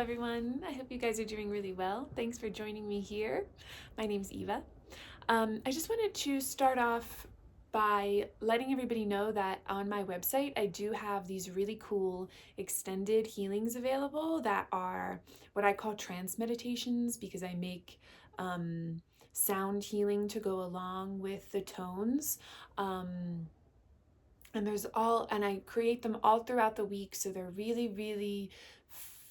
everyone. I hope you guys are doing really well. Thanks for joining me here. My name's Eva. I just wanted to start off by letting everybody know that on my website I do have these really cool extended healings available that are what I call trance meditations, because I make sound healing to go along with the tones. And I create them all throughout the week, so they're really, really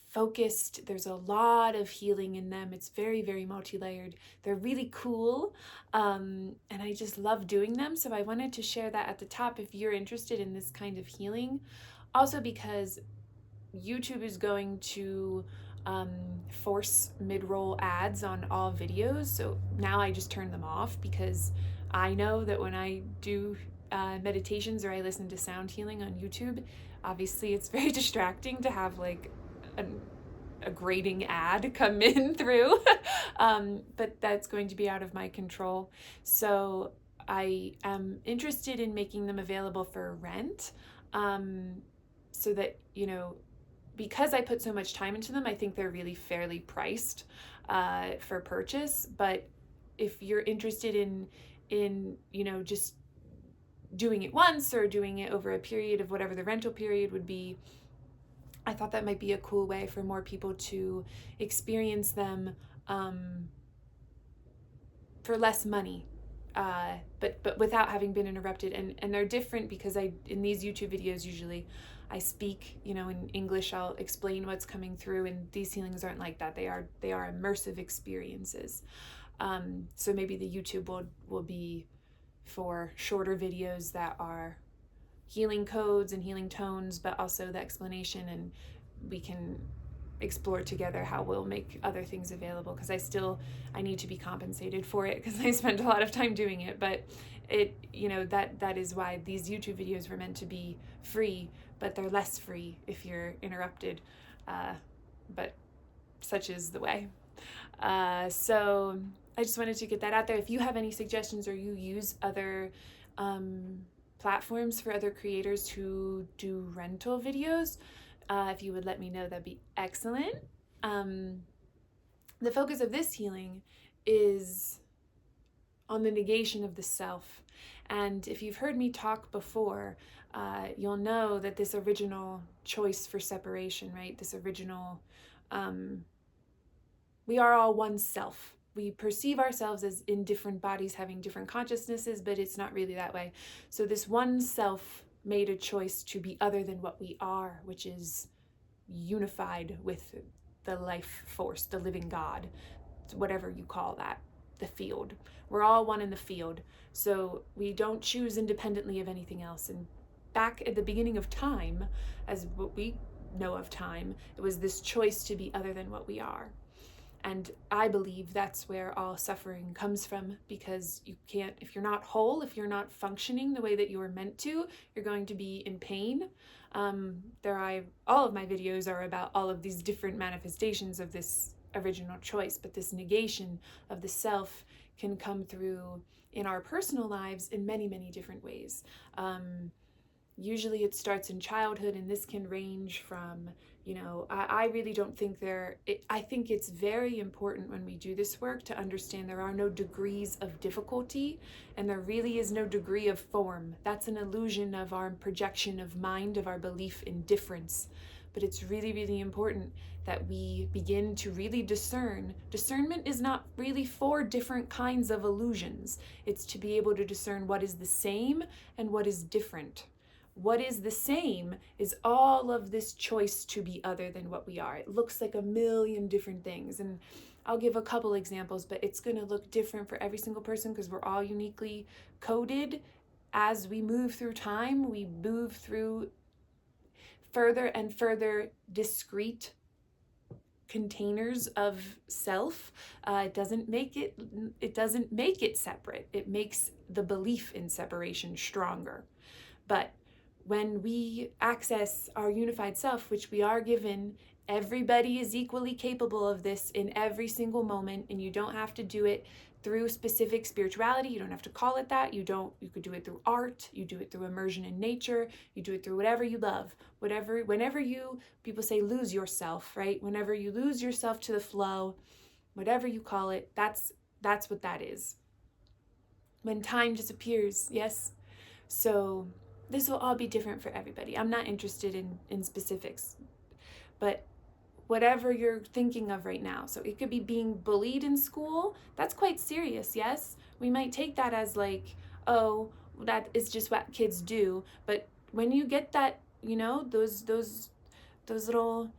focused. There's a lot of healing in them. It's very, very multi-layered. They're really cool, and I just love doing them. So I wanted to share that at the top if you're interested in this kind of healing. Also because YouTube is going to force mid-roll ads on all videos, so now I just turn them off, because I know that when I do meditations or I listen to sound healing on YouTube, obviously it's very distracting to have like a grating ad come in through, but that's going to be out of my control. So I am interested in making them available for rent, so that, because I put so much time into them, I think they're really fairly priced for purchase. But if you're interested in just doing it once or doing it over a period of whatever the rental period would be, I thought that might be a cool way for more people to experience them for less money, but without having been interrupted. And they're different because in these YouTube videos usually I speak, in English. I'll explain what's coming through, and these healings aren't like that. They are immersive experiences. So maybe the YouTube will be for shorter videos that are healing codes and healing tones, but also the explanation, and we can explore together how we'll make other things available, because I need to be compensated for it, because I spend a lot of time doing it. But that is why these YouTube videos were meant to be free, but they're less free if you're interrupted, but such is the way. So I just wanted to get that out there. If you have any suggestions, or you use other platforms for other creators who do rental videos, if you would let me know, that'd be excellent. The focus of this healing is on the negation of the self. And if you've heard me talk before, you'll know that this original choice for separation, right? This original, we are all one self. We perceive ourselves as in different bodies having different consciousnesses, but it's not really that way. So this one self made a choice to be other than what we are, which is unified with the life force, the living God, whatever you call that, the field. We're all one in the field. So we don't choose independently of anything else. And back at the beginning of time, as what we know of time, it was this choice to be other than what we are. And I believe that's where all suffering comes from, because you can't, if you're not whole, if you're not functioning the way that you were meant to, you're going to be in pain. All of my videos are about all of these different manifestations of this original choice, but this negation of the self can come through in our personal lives in many, many different ways. Usually it starts in childhood, and this can range from, I really don't think I think it's very important when we do this work to understand there are no degrees of difficulty, and there really is no degree of form. That's an illusion of our projection of mind, of our belief in difference. But it's really, really important that we begin to really discern. Discernment is not really for different kinds of illusions. It's to be able to discern what is the same and what is different. What is the same is all of this choice to be other than what we are. It looks like a million different things, and I'll give a couple examples, but it's going to look different for every single person, because we're all uniquely coded. As we move through time, we move through further and further discrete containers of self. It doesn't make it separate. It makes the belief in separation stronger. But when we access our unified self, which we are given, everybody is equally capable of this in every single moment, and you don't have to do it through specific spirituality. You don't have to call it that. You could do it through art, you do it through immersion in nature, you do it through whatever you love. Whenever you, people say lose yourself, right? Whenever you lose yourself to the flow, whatever you call it, that's what that is. When time disappears, yes? So this will all be different for everybody. I'm not interested in specifics, but whatever you're thinking of right now. So it could be being bullied in school. That's quite serious, yes? We might take that as like, oh, that is just what kids do. But when you get that, you know, those little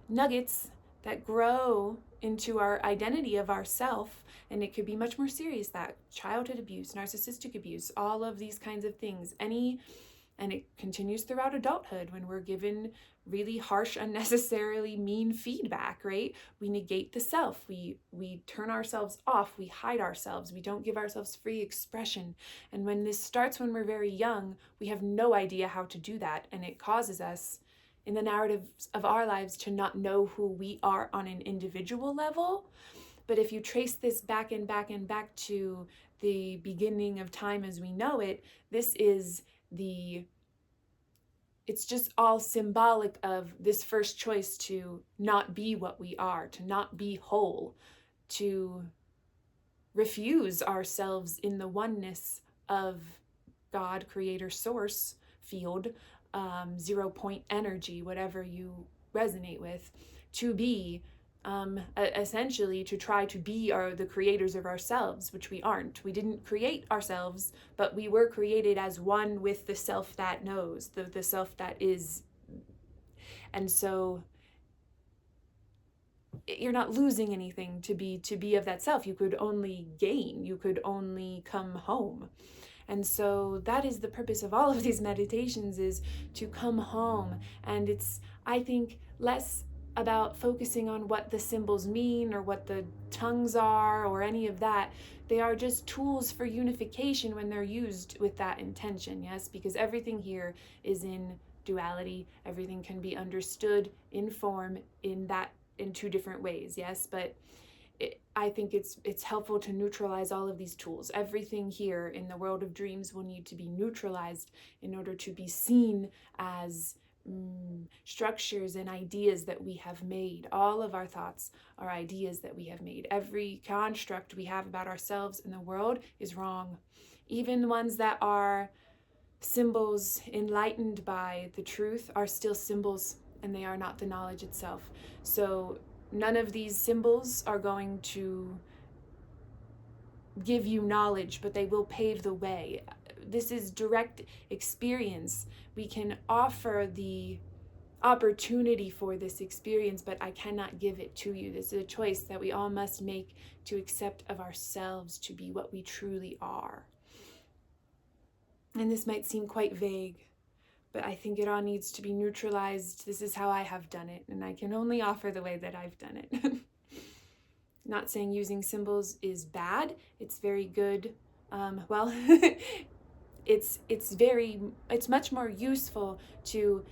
nuggets that grow into our identity of ourself, and it could be much more serious, that childhood abuse, narcissistic abuse, all of these kinds of things, and it continues throughout adulthood when we're given really harsh, unnecessarily mean feedback, right? We negate the self. We turn ourselves off. We hide ourselves. We don't give ourselves free expression. And when this starts when we're very young, we have no idea how to do that. And it causes us in the narratives of our lives to not know who we are on an individual level. But if you trace this back and back and back to the beginning of time as we know it, it's just all symbolic of this first choice to not be what we are, to not be whole, to refuse ourselves in the oneness of God, creator, source, field, 0 point energy, whatever you resonate with, to be essentially to try to be the creators of ourselves, which we aren't. We didn't create ourselves, but we were created as one with the self that knows, the self that is. And so you're not losing anything to be of that self. You could only gain, you could only come home. And so that is the purpose of all of these meditations, is to come home. And it's, I think, less about focusing on what the symbols mean or what the tongues are or any of that. They are just tools for unification when they're used with that intention, yes? Because everything here is in duality. Everything can be understood in form in 2 different ways, yes? But I think it's helpful to neutralize all of these tools. Everything here in the world of dreams will need to be neutralized in order to be seen as structures and ideas that we have made. All of our thoughts are ideas that we have made. Every construct we have about ourselves and the world is wrong. Even the ones that are symbols enlightened by the truth are still symbols, and they are not the knowledge itself. So none of these symbols are going to give you knowledge, but they will pave the way. This is direct experience. We can offer the opportunity for this experience, but I cannot give it to you. This is a choice that we all must make to accept of ourselves, to be what we truly are. And this might seem quite vague, but I think it all needs to be neutralized. This is how I have done it, and I can only offer the way that I've done it. Not saying using symbols is bad. It's very good. It's much more useful to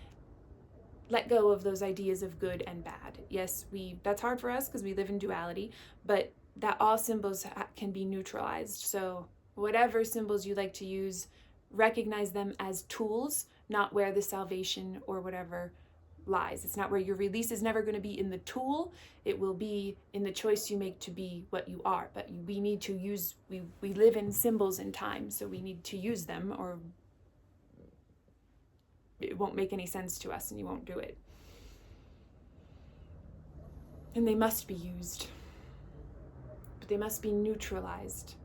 let go of those ideas of good and bad. Yes, that's hard for us because we live in duality, but that all symbols can be neutralized. So whatever symbols you like to use, recognize them as tools, not where the salvation or whatever lies. It's not where your release is never going to be in the tool. It will be in the choice you make to be what you are. But we need to use, we live in symbols in time, so we need to use them, or it won't make any sense to us and you won't do it. And they must be used, but they must be neutralized.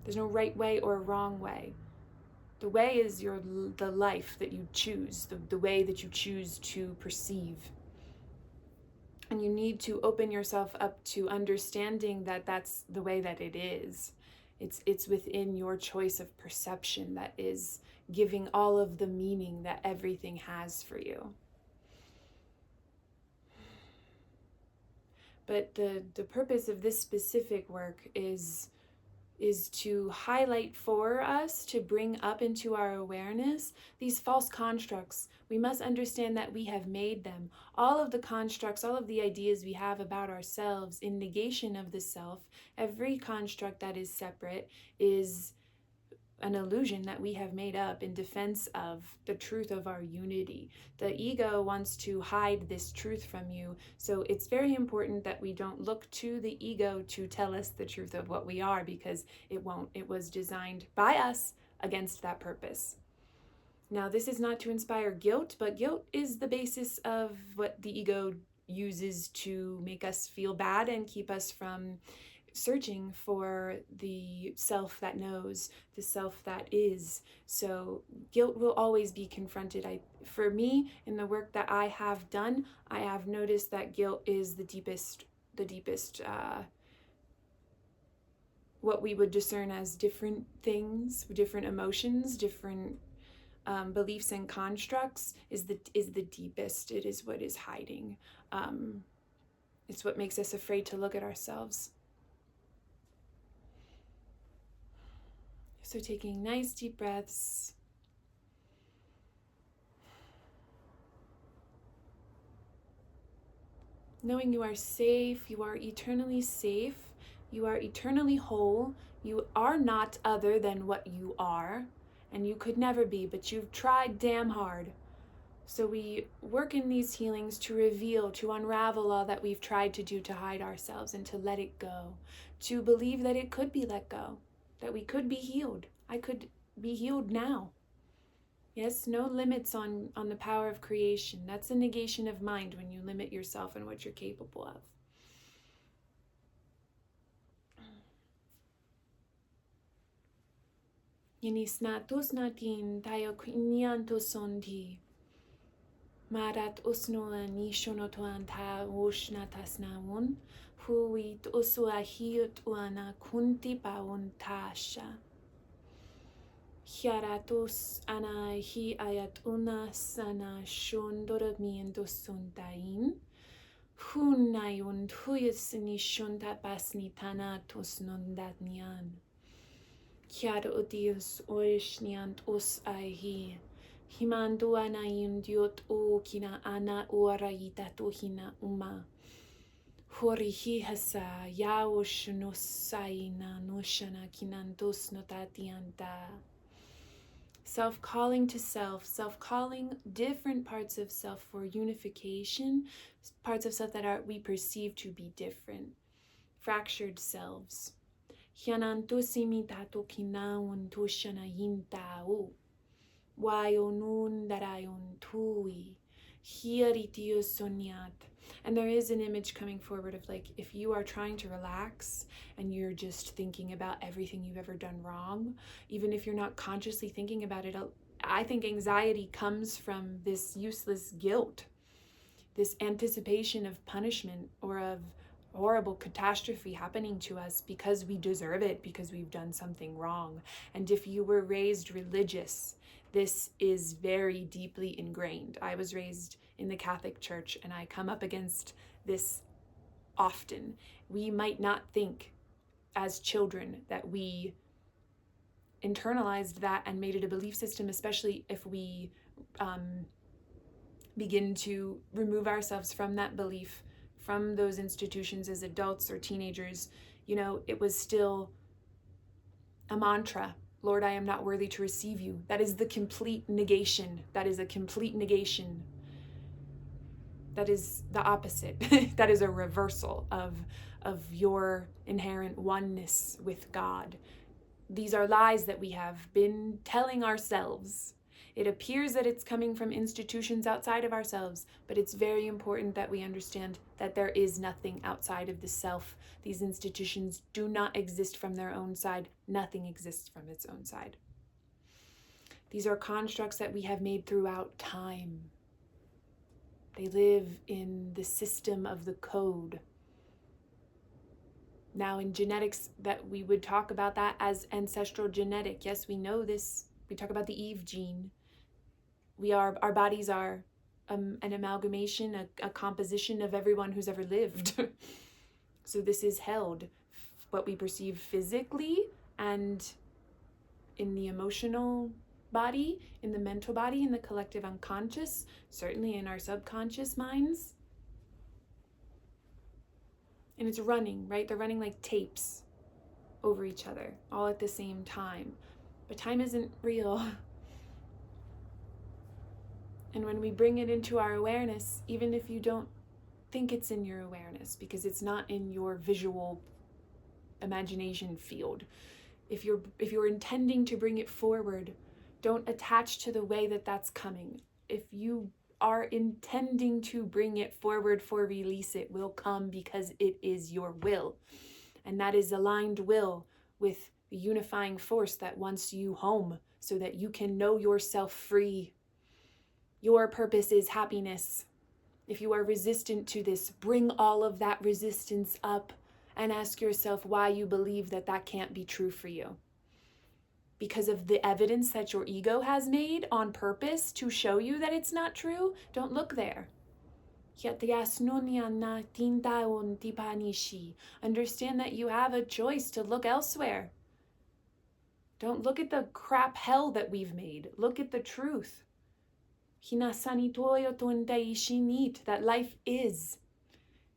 There's no right way or wrong way. The way is the life that you choose, the way that you choose to perceive. And you need to open yourself up to understanding that that's the way that it is. It's within your choice of perception that is giving all of the meaning that everything has for you. But the purpose of this specific work is is to highlight for us, to bring up into our awareness these false constructs. We must understand that we have made them. All of the constructs, all of the ideas we have about ourselves in negation of the self, every construct that is separate is an illusion that we have made up in defense of the truth of our unity. The ego wants to hide this truth from you, so it's very important that we don't look to the ego to tell us the truth of what we are, because it won't. It was designed by us against that purpose. Now, this is not to inspire guilt, but guilt is the basis of what the ego uses to make us feel bad and keep us from searching for the self that knows, the self that is. So guilt will always be confronted. For me, in the work that I have done, I have noticed that guilt is the deepest what we would discern as different things, different emotions, different beliefs and constructs is the deepest. It is what is hiding. It's what makes us afraid to look at ourselves. So taking nice deep breaths. Knowing you are safe, you are eternally safe, you are eternally whole, you are not other than what you are, and you could never be, but you've tried damn hard. So we work in these healings to reveal, to unravel all that we've tried to do to hide ourselves and to let it go, to believe that it could be let go, that we could be healed. I could be healed now. Yes, no limits on the power of creation. That's a negation of mind when you limit yourself and what you're capable of. Inisnatus natin tayo kinyanto sondi. Marat usnoa ni shonotoan ta ushnatas naun. Huit usuahiut uana kunti paun tasha. Hiaratus ana hi ayat una sana shondoramiento suntain. Hunayun huyus ni shonta pasni tanatus nondatnian. Hiar odius oishniant us aihi. Himandu anayun diot kina ana uaraita tuhina uma. Horihi hasa yaosh nosaina noshana kinantos notatianta. Self-calling to self, self-calling different parts of self for unification, parts of self that we perceive to be different, fractured selves. Hianantosimitato kinaun toshana yintao, wayonun darayon tui, hiaritio sonyat. And there is an image coming forward of like, if you are trying to relax and you're just thinking about everything you've ever done wrong, even if you're not consciously thinking about it, I think anxiety comes from this useless guilt, this anticipation of punishment or of horrible catastrophe happening to us because we deserve it, because we've done something wrong. And if you were raised religious, this is very deeply ingrained. I was raised in the Catholic Church and I come up against this often. We might not think as children that we internalized that and made it a belief system, especially if we begin to remove ourselves from that belief, from those institutions as adults or teenagers. You know, it was still a mantra. Lord, I am not worthy to receive you. That is the complete negation. That is a complete negation. That is the opposite. That is a reversal of your inherent oneness with God. These are lies that we have been telling ourselves. It appears that it's coming from institutions outside of ourselves, but it's very important that we understand that there is nothing outside of the self. These institutions do not exist from their own side. Nothing exists from its own side. These are constructs that we have made throughout time. They live in the system of the code. Now in genetics, that we would talk about that as ancestral genetic. Yes, we know this. We talk about the Eve gene. Our bodies are an amalgamation, a composition of everyone who's ever lived. So this is held. What we perceive physically And in the emotional body, in the mental body, in the collective unconscious, certainly in our subconscious minds. And it's running, right? They're running like tapes over each other, all at the same time. But time isn't real. And when we bring it into our awareness, even if you don't think it's in your awareness, because it's not in your visual imagination field, if you're intending to bring it forward, don't attach to the way that that's coming. If you are intending to bring it forward for release, it will come because it is your will. And that is aligned will with the unifying force that wants you home so that you can know yourself free. Your purpose is happiness. If you are resistant to this, bring all of that resistance up and ask yourself why you believe that that can't be true for you. Because of the evidence that your ego has made on purpose to show you that it's not true, don't look there. Understand that you have a choice to look elsewhere. Don't look at the crap hell that we've made. Look at the truth. That life is.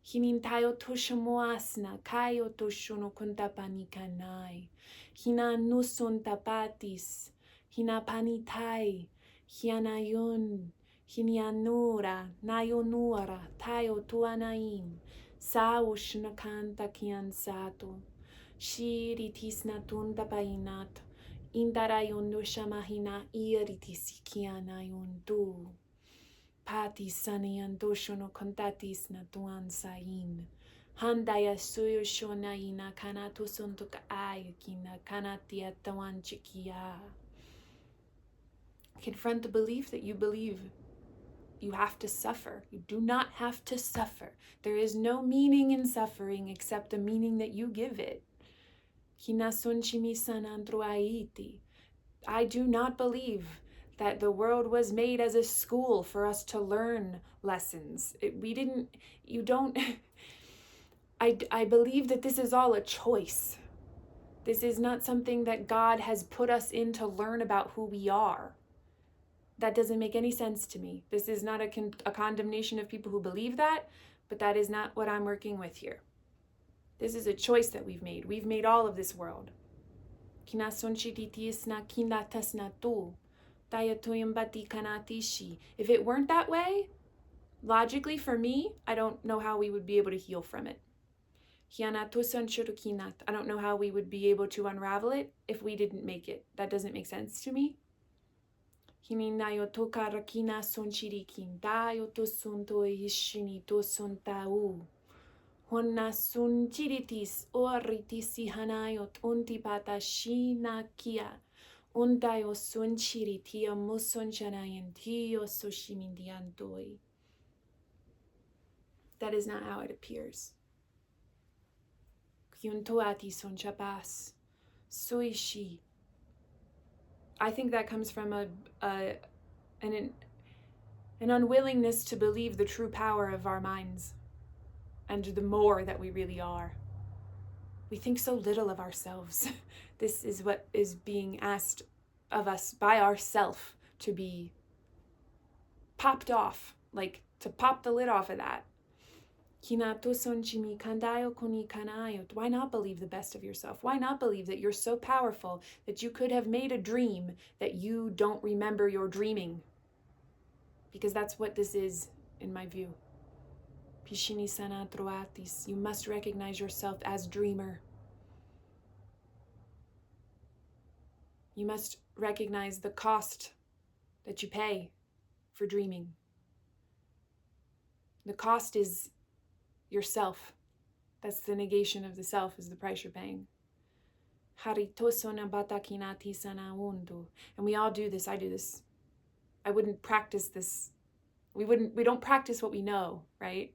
Hinintayo toshamoasna, kayo toshono kontapanikanai. Hina nuson tapatis, hina panitai, hianayun, hinianura, nayonuara, tayo tuanain, saoshna kanta kiansato, shiritis natunda painat, indarayon doshamahina iritis kianayon tu. Pati sanayan doshono kontatis na tuan sain. Handaya suyo shonaina kanato sontoka ayakina kanatia tawan chikia. Confront the belief that you believe you have to suffer. You do not have to suffer. There is no meaning in suffering except the meaning that you give it. I do not believe that the world was made as a school for us to learn lessons. I believe that this is all a choice. This is not something that God has put us in to learn about who we are. That doesn't make any sense to me. This is not a condemnation of people who believe that, but that is not what I'm working with here. This is a choice that we've made. We've made all of this world. If it weren't that way, logically for me, I don't know how we would be able to heal from it. I don't know how we would be able to unravel it if we didn't make it. That doesn't make sense to me. Honna sun chiritis oritisi hanayot untipata shinakia. Undayo sun chiritia muson chanayentio soshimindiantoi. That is not how it appears. Kyuntoati son chapas. Suishi. I think that comes from an unwillingness to believe the true power of our minds and the more that we really are. We think so little of ourselves. This is what is being asked of us by ourself, to be popped off, like to pop the lid off of that. Why not believe the best of yourself? Why not believe that you're so powerful that you could have made a dream that you don't remember your dreaming? Because that's what this is, in my view. You must recognize yourself as dreamer. You must recognize the cost that you pay for dreaming. The cost is yourself. That's the negation of the self, is the price you're paying. And we all do this. I do this. I wouldn't practice this. We don't practice what we know, right?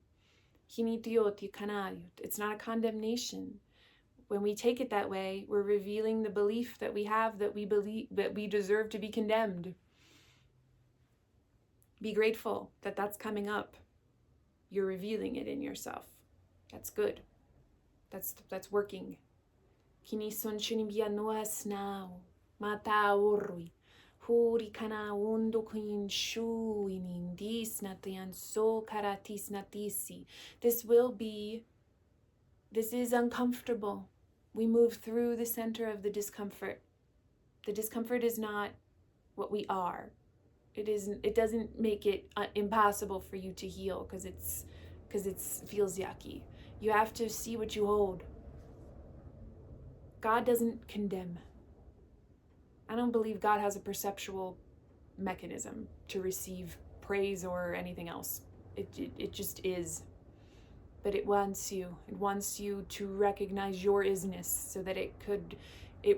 It's not a condemnation. When we take it that way, we're revealing the belief that we have, that we believe that we deserve to be condemned. Be grateful that that's coming up. You're revealing it in yourself. That's good. That's working. Kini sonchini bianoas now. Mata urui. Huri kana undo kuin shu in indis natian so karatis natisi. This is uncomfortable. We move through the center of the discomfort. The discomfort is not what we are. It doesn't make it impossible for you to heal because it feels yucky. You have to see what you hold. God doesn't condemn. I don't believe God has a perceptual mechanism to receive praise or anything else. It just is. But it wants you to recognize your isness so that it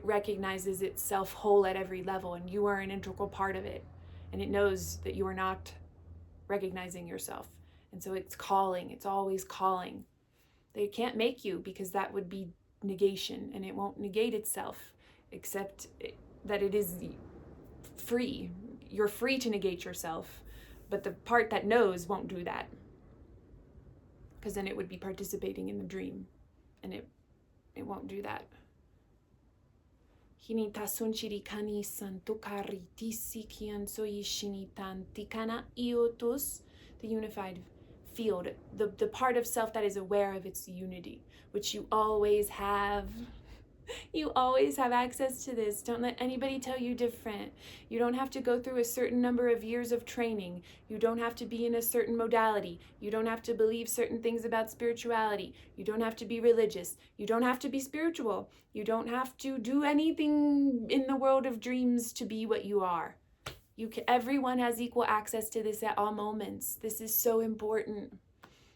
recognizes itself whole at every level, and you are an integral part of it. And it knows that you are not recognizing yourself. And so it's calling, it's always calling. They can't make you, because that would be negation, and it won't negate itself, except that it is free. You're free to negate yourself, but the part that knows won't do that, because then it would be participating in the dream, and it won't do that. Hinitasunchiri kani santukari tisi kianso yishinitan tikana iotus, the unified field, the part of self that is aware of its unity, which you always have. You always have access to this. Don't let anybody tell you different. You don't have to go through a certain number of years of training. You don't have to be in a certain modality. You don't have to believe certain things about spirituality. You don't have to be religious. You don't have to be spiritual. You don't have to do anything in the world of dreams to be what you are. Everyone has equal access to this at all moments. This is so important.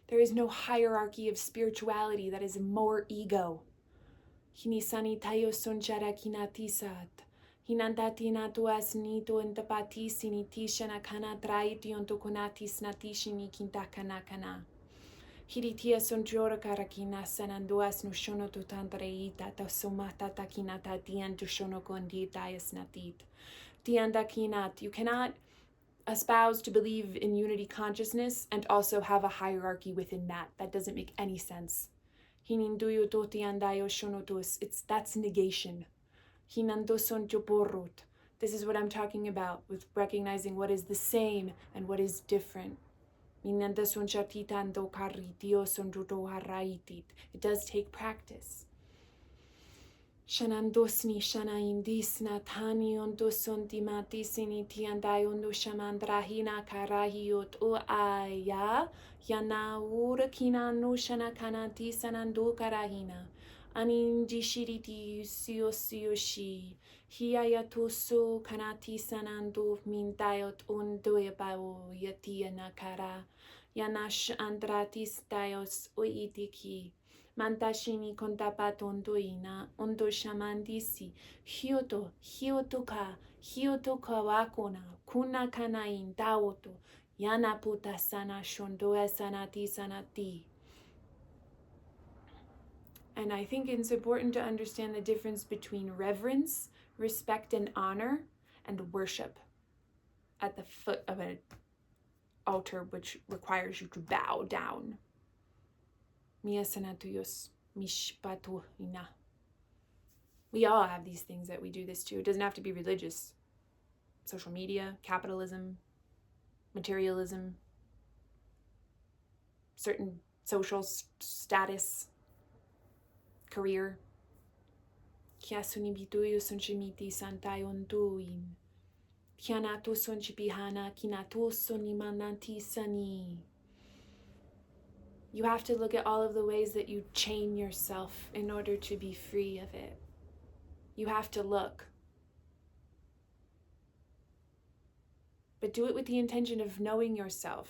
There is no hierarchy of spirituality that is more ego. Hinisani tayo sonchara kinatisat. Hinandati natuas nito entapati sinitisha nakana traiti ontokonatis natishini kintakanakana. Hiritia sonjora karakina sananduas nushono tutantreita tasomata takinata tian tushono konditayas natit. Tiandakinat. You cannot espouse to believe in unity consciousness and also have a hierarchy within that. That doesn't make any sense. That's negation. This is what I'm talking about with recognizing what is the same and what is different. It does take practice. Shanandosni shana indisna tani ondo sontimati siniti andai ondo shamandrahina karahiot o aya yana urakina no shana kanati sanando karahina anindi shiriti usioshi hiayatoso kanati sanando mintayot ondo ebao yatiana kara yanash andratis tayos oitiki Mantashini kontapat ondoina, ondo shamandisi, hiotoka wakona, kuna kanain taoto, yana puta sana shondoa sanati. And I think it's important to understand the difference between reverence, respect, and honor, and worship at the foot of an altar, which requires you to bow down. We all have these things that we do this to. It doesn't have to be religious. Social media, capitalism, materialism, certain social status, career. Kiasunibituyo sonchimiti santayontuin. Kianato sonchipihana kinato sonimananti sani. You have to look at all of the ways that you chain yourself in order to be free of it. You have to look. But do it with the intention of knowing yourself.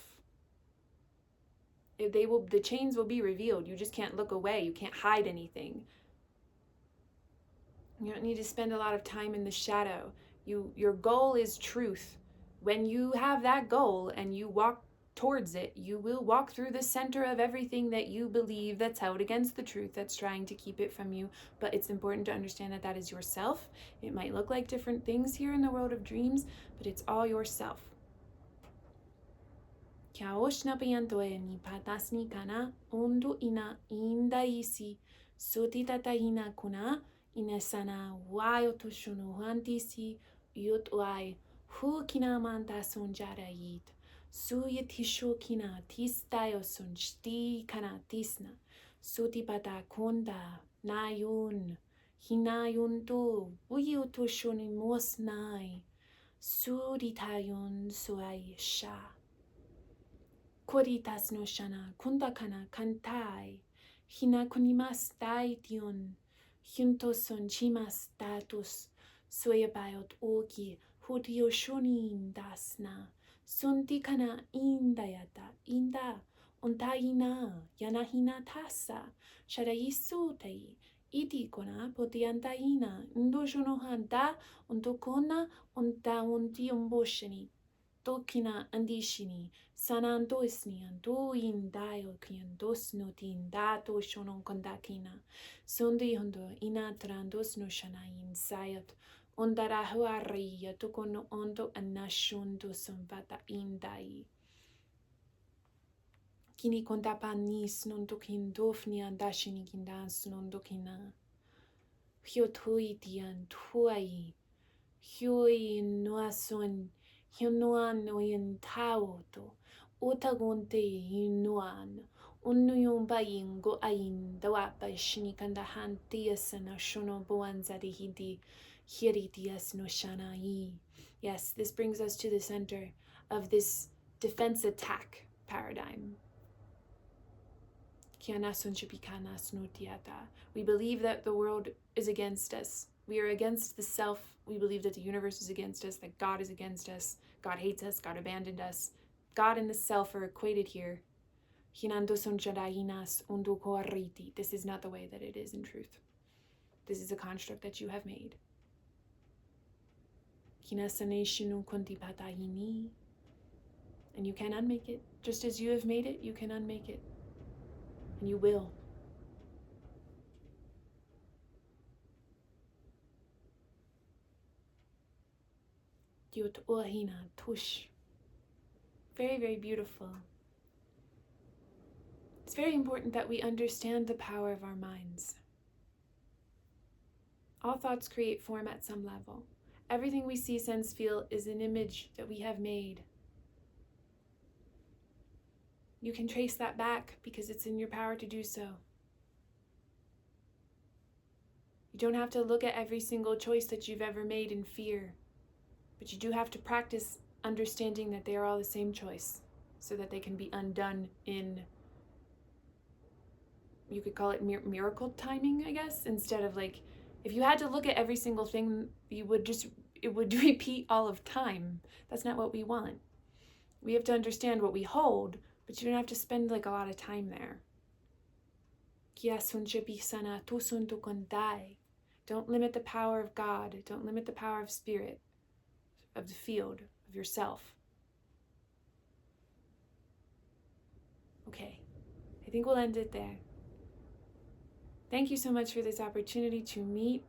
The chains will be revealed. You just can't look away. You can't hide anything. You don't need to spend a lot of time in the shadow. Your goal is truth. When you have that goal and you walk towards it, you will walk through the center of everything that you believe that's out against the truth, that's trying to keep it from you. But it's important to understand that that is yourself. It might look like different things here in the world of dreams, but it's all yourself. Kiaoshnapiantoeni patasni kana ondo ina indaisi sotitatahina kuna Inesana wai otoshono hantisi yut wai hu kina manta sonjarayit. Suyetisho kina tistayo son shti kana tisna. Sutipata konda nayun. Hinayun to uyi otoshoni mosnai. Suritayon suai sha. Koritas no shana kundakana kantai. Hina kunimas daition. Juntoson chimas datus. Suebayot oki hutio shonin dasna. Sunti kana indayata inda. Untaina yanahina tasa. Sharaisutei. Iti kona potiantaina. Ndoshonohanta untokona unta unti umboshani. Tokina andishini. Sanandosni andu indayo kiandosno tindato shonon kondakina. Sundi hondo inatrandos no shanain sayat. Ondarahu arriya tokono ondo anashundo sonvata indai. Kini kontapanis non tokindofni andashini kindans non dokina. Hyotuitian tuai. Hyoi noason. Hyonoan noyen taoto. Otagonte hinuan. Unnuyong bayin go ayin dawapa shinikandahan tiasana shono boanzadi hindi hiritias no shanai. Yes, this brings us to the center of this defense attack paradigm. We believe that the world is against us. We are against the self. We believe that the universe is against us, that God is against us. God hates us. God abandoned us. God and the self are equated here. This is not the way that it is in truth. This is a construct that you have made. And you can unmake it. Just as you have made it, you can unmake it. And you will. Very, very beautiful. It's very important that we understand the power of our minds. All thoughts create form at some level. Everything we see, sense, feel is an image that we have made. You can trace that back because it's in your power to do so. You don't have to look at every single choice that you've ever made in fear, but you do have to practice understanding that they are all the same choice so that they can be undone in, you could call it miracle timing, I guess, instead of like, if you had to look at every single thing, it would repeat all of time. That's not what we want. We have to understand what we hold, but you don't have to spend like a lot of time there. Don't limit the power of God. Don't limit the power of spirit, of the field, of yourself. Okay, I think we'll end it there. Thank you so much for this opportunity to meet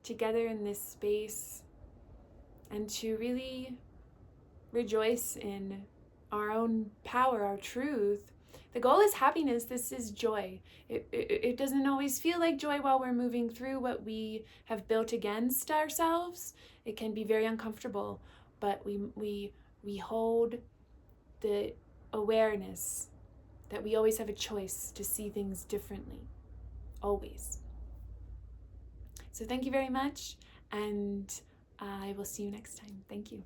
together in this space and to really rejoice in our own power, our truth. The goal is happiness. This is joy. It doesn't always feel like joy while we're moving through what we have built against ourselves. It can be very uncomfortable, but we hold the awareness that we always have a choice to see things differently. Always. So thank you very much, and I will see you next time. Thank you.